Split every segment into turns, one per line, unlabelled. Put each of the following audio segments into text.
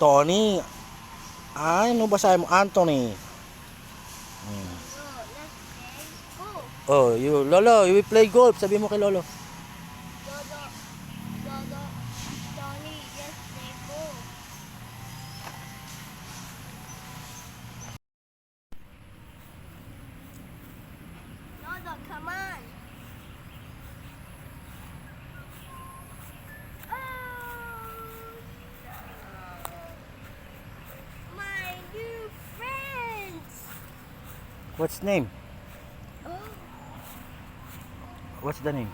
Tony. Ay, ano basahin mo? Anthony. Oh, you, Lolo, you will play golf. Sabi mo kay Lolo.
Lolo, Tony, let's play golf. Lolo, come on. My new friends.
What's name?
Oh,
What's the name?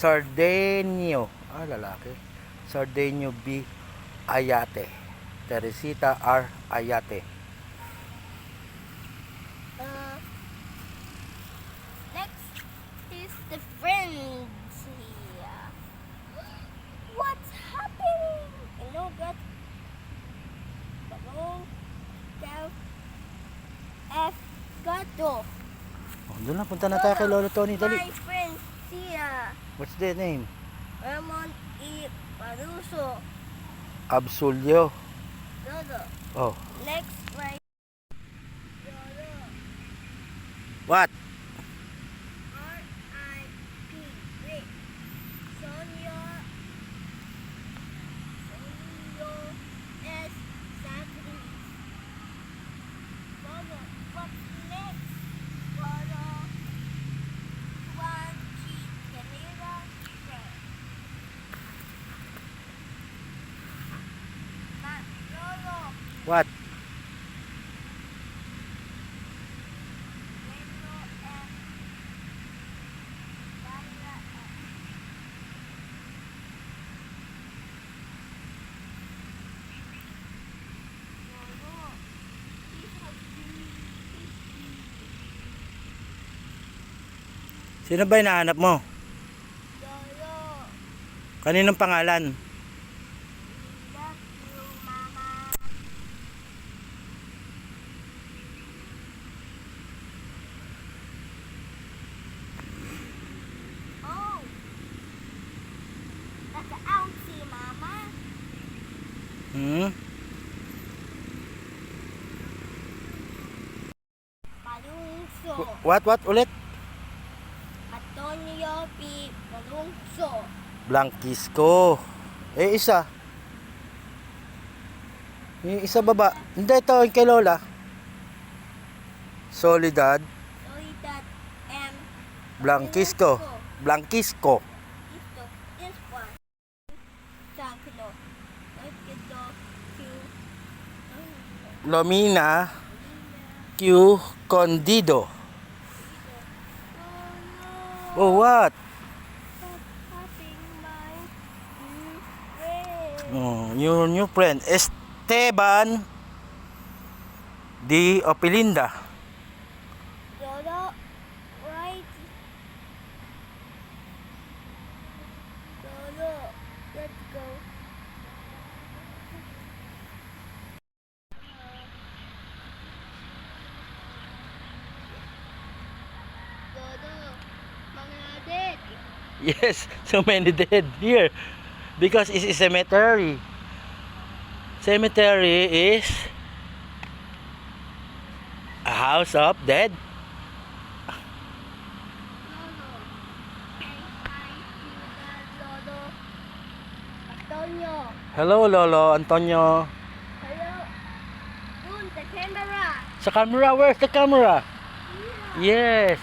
Sardenio. Ah, lalaki. Sardenio B. Ayate. Teresita R. Ayate.
next is the friends here. What's happening? Hello, God. Balong, Del, F, Gato.
Oh, doon na, punta na tayo kay Lolo Tony. Dali.
My friends here.
What's their name?
Ramon E. Paruso.
Absolio.
Dodo.
Oh,
Next, right. Dodo.
what?
R.I.P. Rick. Sonia. S. Zachary. Dodo. What's next? Dodo. Juan G. Canela. Fred. Dodo.
What?
Pedro F. Daniela F. Dodo.
Sino ba hinahanap mo?
Dodo.
Kaninong pangalan?
Love you, Mama. Oh, that's an ouchie, Mama.
Hmm?
Palungso.
What ulit?
Antonio P. Palungso.
Blanquisco. Eh, isa. Yung isa baba. Hindi, ito yung kay Lola. Soledad
Soledad M.
Blanquisco. Blanquisco.
Ito, this one. Saclo. Ito, Q.
Lomina Q. Condido. Oh, what? Oh, your new friend. Esteban D. Opilinda.
Dodo, right. Dodo, let's go. Dodo, mga dead.
Yes, so many dead here because it's a cemetery. Cemetery is a house of dead.
Dodo, hi, Dodo. Antonio,
Hello, Lolo Antonio.
hello. Dun, the camera.
Sa camera, where's the camera?
Here.
Yes.